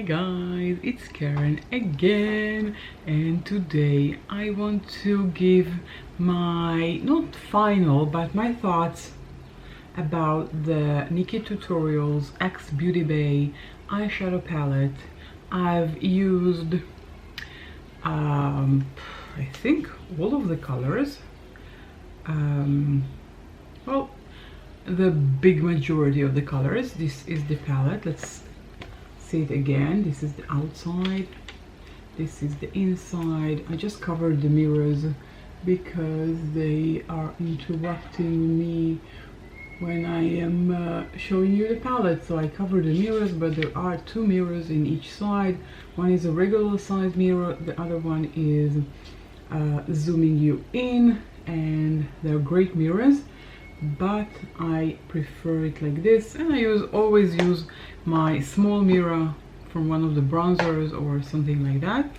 Hey guys, it's Karen again, and today I want to give my, not final, but my thoughts about the Nikkie Tutorials X Beauty Bay eyeshadow palette. I've used, I think, all of the colors. Well, the big majority of the colors. This is the palette. Let's see it again. This is the outside, this is the inside. I just covered the mirrors because they are interrupting me when I am showing you the palette. So I covered the mirrors, but there are two mirrors in each side. One is a regular size mirror, the other one is zooming you in, and they're great mirrors, but I prefer it like this, and I always use my small mirror from one of the bronzers or something like that.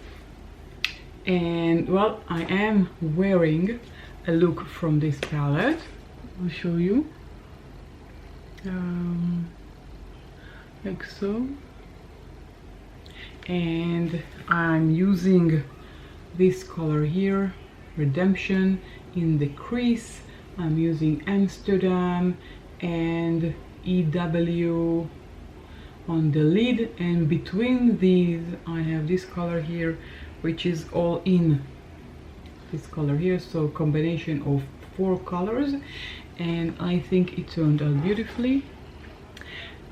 And well, I am wearing a look from this palette. I'll show you, like so, and I'm using this color here, Redemption, in the crease. I'm using Amsterdam and EW on the lid, and between these I have this color here, which is all in this color here, so combination of 4 colors, and I think it turned out beautifully.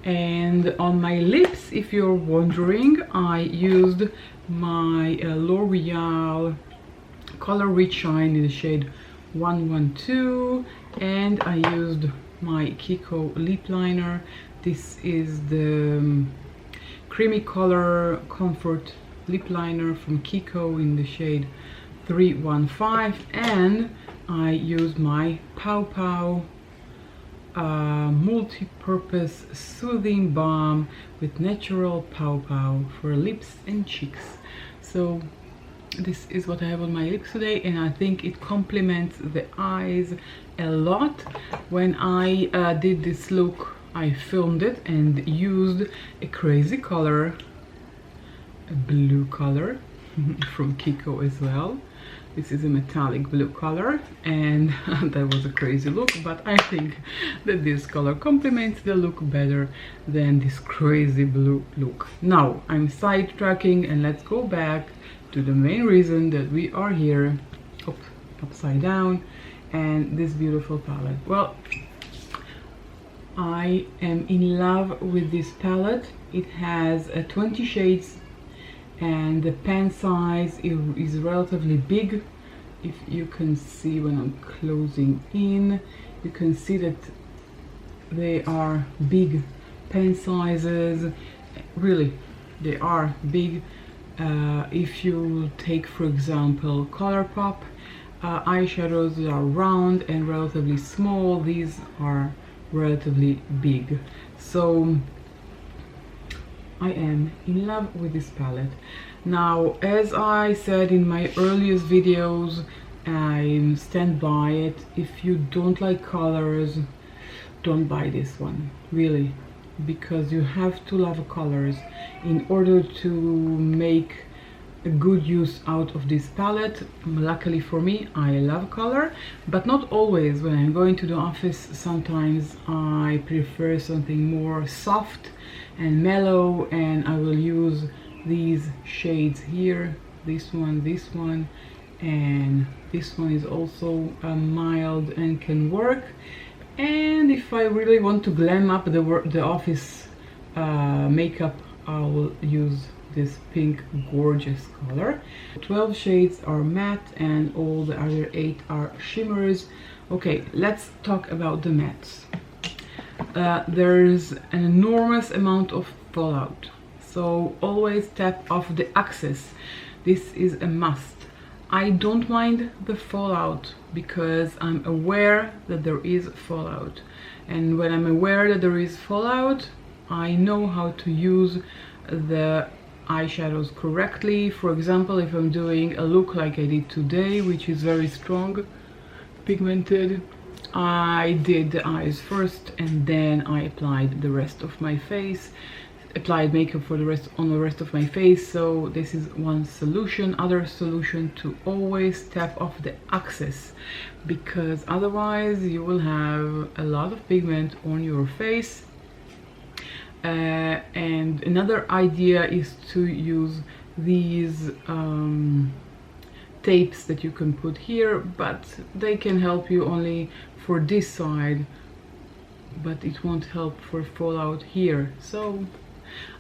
And on my lips, if you're wondering, I used my L'Oreal Color Rich Shine in the shade 112, and I used my Kiko lip liner. This is the creamy color comfort lip liner from Kiko in the shade 315, and I used my Pow Pow multi-purpose soothing balm with natural Pow Pow for lips and cheeks. So this is what I have on my lips today, and I think it complements the eyes a lot. When I did this look, I filmed it and used a crazy color, a blue color from Kiko as well. This is a metallic blue color, and that was a crazy look, but I think that this color complements the look better than this crazy blue look. Now I'm sidetracking, and let's go back to the main reason that we are here. Upside down, and this beautiful palette. Well, I am in love with this palette. It has 20 shades, and the pen size is relatively big. If you can see when I'm closing in, you can see that they are big pen sizes. Really, they are big. If you take, for example, ColourPop eyeshadows that are round and relatively small, these are relatively big. So I am in love with this palette. Now, as I said in my earliest videos, I stand by it. If you don't like colors, don't buy this one, really, because you have to love colors in order to make a good use out of this palette. Luckily for me, I love color, but not always. When I'm going to the office, sometimes I prefer something more soft and mellow, and I will use these shades here. This one, and this one is also mild and can work. And if I really want to glam up the office makeup, I will use this pink gorgeous color. 12 shades are matte, and all the other 8 are shimmers. Okay, let's talk about the mattes. There's an enormous amount of fallout, so always tap off the excess. This is a must. I don't mind the fallout because I'm aware that there is fallout, and when I'm aware that there is fallout, I know how to use the eyeshadows correctly. For example, if I'm doing a look like I did today, which is very strong pigmented, I did the eyes first and then I applied the rest of my face. applied makeup for the rest of my face. So this is one solution. Other solution, to always tap off the excess, because otherwise you will have a lot of pigment on your face. And another idea is to use these tapes that you can put here, but they can help you only for this side, but it won't help for fallout here. So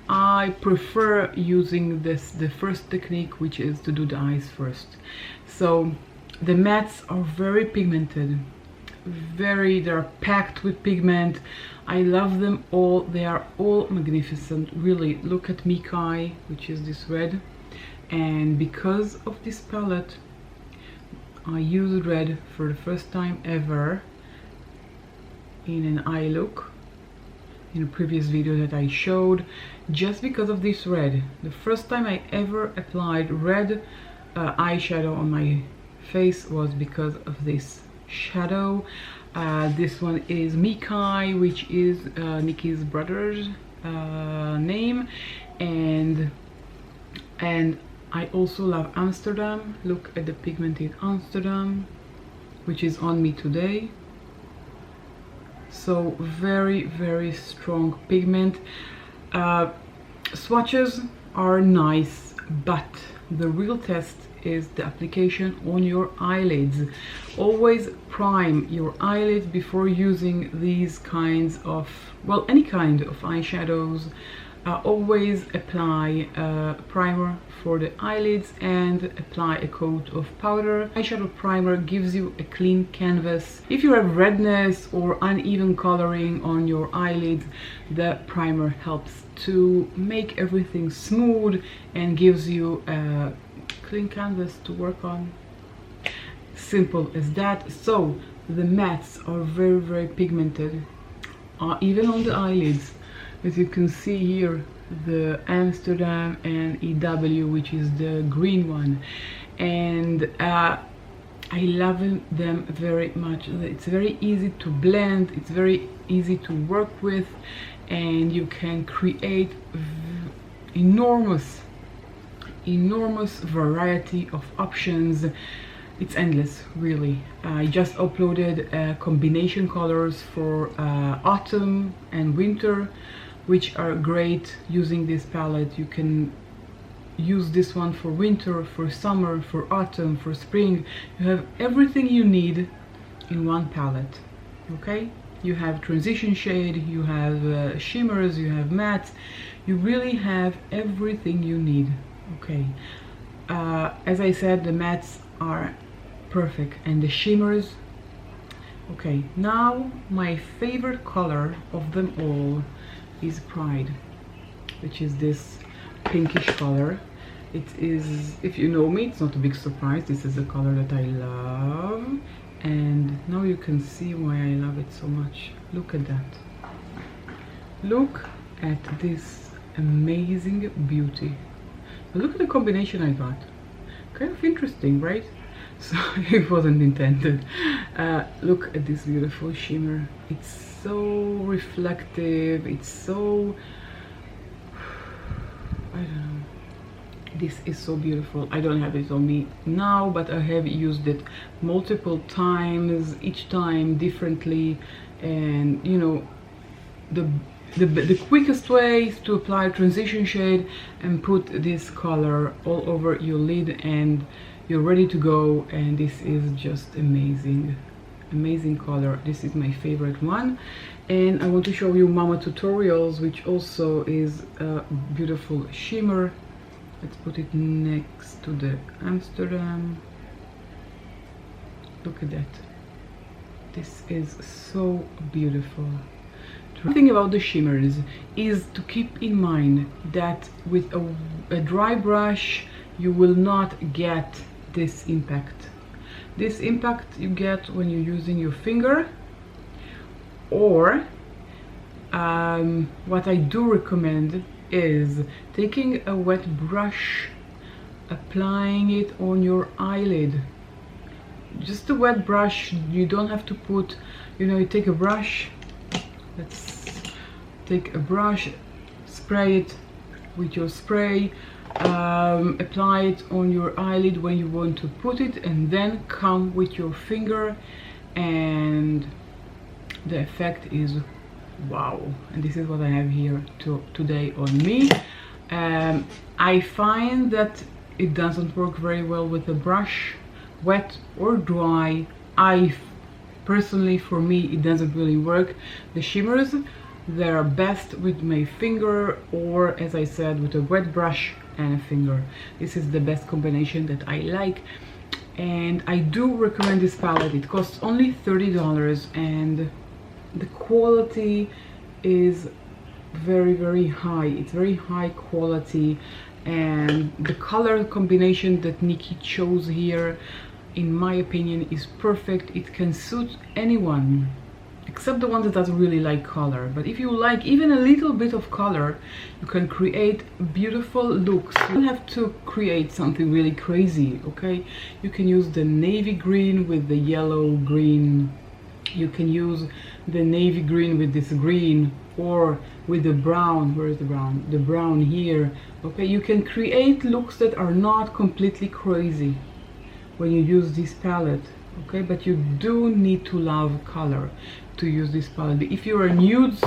I prefer using the first technique, which is to do the eyes first. So the mattes are very pigmented, they're packed with pigment. I love them all. They are all magnificent, really. Look at Nikkie, which is this red, and because of this palette I used red for the first time ever in an eye look in a previous video that I showed, just because of this red. The first time I ever applied red eyeshadow on my face was because of this shadow. This one is Nikkie, which is Nikkie's brother's name, and I also love Amsterdam. Look at the pigmented Amsterdam, which is on me today. So very, very strong pigment. Swatches are nice, but the real test is the application on your eyelids. Always prime your eyelids before using these kinds of, well, any kind of eyeshadows. Always apply primer for the eyelids and apply a coat of powder. Eyeshadow primer gives you a clean canvas. If you have redness or uneven coloring on your eyelids, the primer helps to make everything smooth and gives you a clean canvas to work on. Simple as that. So the mattes are very, very pigmented, even on the eyelids. As you can see here, the Amsterdam and EW, which is the green one, and I love them very much. It's very easy to blend, it's very easy to work with, and you can create enormous variety of options. It's endless, really. I just uploaded combination colors for autumn and winter, which are great using this palette. You can use this one for winter, for summer, for autumn, for spring. You have everything you need in one palette. Okay, you have transition shade, you have shimmers, you have mattes. You really have everything you need. Okay, as I said, the mattes are perfect, and the shimmers. Okay, now my favorite color of them all is Pride, which is this pinkish color. It is, if you know me, it's not a big surprise. This is a color that I love, and now you can see why I love it so much. Look at that. Look at this amazing beauty. Look at the combination I got. Kind of interesting, right? So it wasn't intended. Look at this beautiful shimmer. It's so reflective. It's so, I don't know. This is so beautiful. I don't have it on me now, but I have used it multiple times, each time differently. And you know, the quickest way is to apply transition shade and put this color all over your lid, and you're ready to go. And this is just amazing color. This is my favorite one. And I want to show you Mama Tutorials, which also is a beautiful shimmer. Let's put it next to the Amsterdam. Look at that. This is so beautiful. The thing about the shimmers is to keep in mind that with a dry brush you will not get this impact. This impact you get when you're using your finger, or what I do recommend is taking a wet brush, applying it on your eyelid. Just a wet brush. You don't have to put, you know, you take a brush. Let's take a brush, spray it with your spray, apply it on your eyelid when you want to put it, and then come with your finger, and the effect is wow. And this is what I have here today on me. I find that it doesn't work very well with a brush, wet or dry. Personally, for me, it doesn't really work. The shimmers, they are best with my finger, or as I said, with a wet brush and a finger. This is the best combination that I like, and I do recommend this palette. It costs only $30, and the quality is very high. It's very high quality, and the color combination that Nikkie chose here, in my opinion, is perfect. It can suit anyone except the one that doesn't really like color. But if you like even a little bit of color, you can create beautiful looks. You don't have to create something really crazy, okay? You can use the navy green with the yellow green. You can use the navy green with this green, or with the brown. Where is the brown? The brown here. Okay, you can create looks that are not completely crazy when you use this palette, okay? But you do need to love color to use this palette. If you are nudes,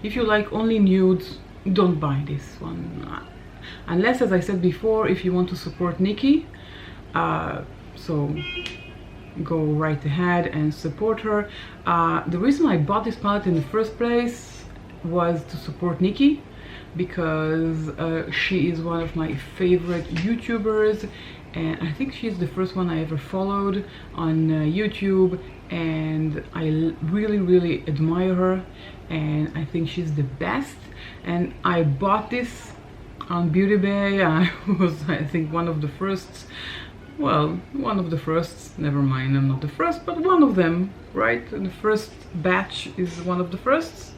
if you like only nudes, don't buy this one, unless, as I said before, if you want to support Nikkie, so go right ahead and support her. The reason I bought this palette in the first place was to support Nikkie, because she is one of my favorite YouTubers, and I think she's the first one I ever followed on YouTube, and I really admire her, and I think she's the best. And I bought this on Beauty Bay. I was, I think, one of the first. Well, one of the firsts, never mind, I'm not the first, but one of them, right? The first batch is one of the firsts,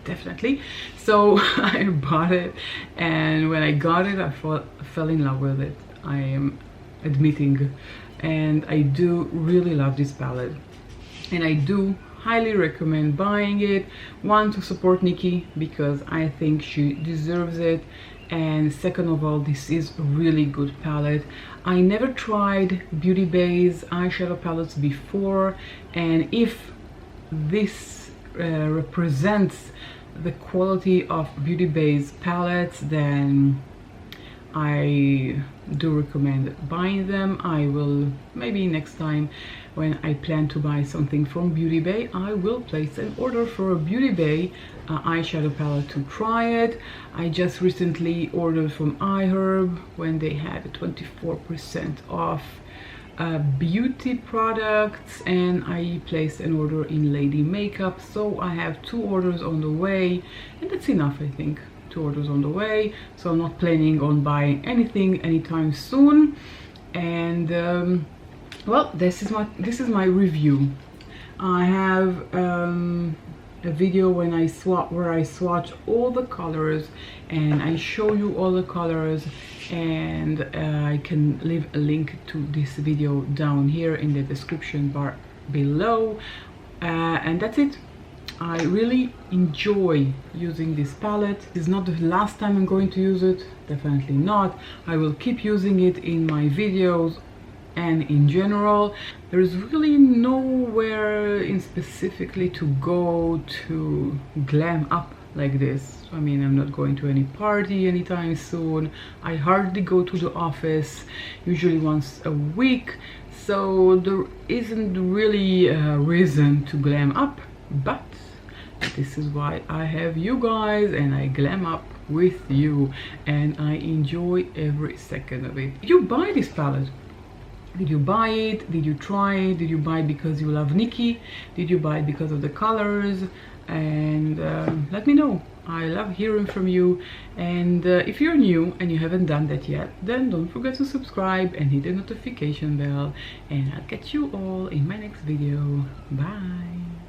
definitely. So I bought it, and when I got it, I fell in love with it, I am admitting. And I do really love this palette, and I do highly recommend buying it. One, to support Nikkie, because I think she deserves it, and second of all, this is a really good palette. I never tried Beauty Bay's eyeshadow palettes before, and if this represents the quality of Beauty Bay's palettes, then I do recommend buying them. I will, maybe next time when I plan to buy something from Beauty Bay, I will place an order for a Beauty Bay eyeshadow palette to try it. I just recently ordered from iHerb when they had 24% off beauty products, and I placed an order in Lady Makeup. So I have 2 orders on the way, and that's enough, I think. 2 orders on the way, so I'm not planning on buying anything anytime soon. And well, this is my review. I have a video when where I swatch all the colors, and I show you all the colors, and I can leave a link to this video down here in the description bar below. And that's it. I really enjoy using this palette. This is not the last time I'm going to use it, definitely not. I will keep using it in my videos and in general. There is really nowhere in specifically to go to glam up like this. I mean, I'm not going to any party anytime soon. I hardly go to the office, usually once a week, so there isn't really a reason to glam up. But this is why I have you guys, and I glam up with you, and I enjoy every second of it. Did you buy this palette? Did you buy it? Did you try it? Did you buy it because you love Nikkie? Did you buy it because of the colors? And let me know. I love hearing from you. And if you're new and you haven't done that yet, then don't forget to subscribe and hit the notification bell, and I'll catch you all in my next video. Bye.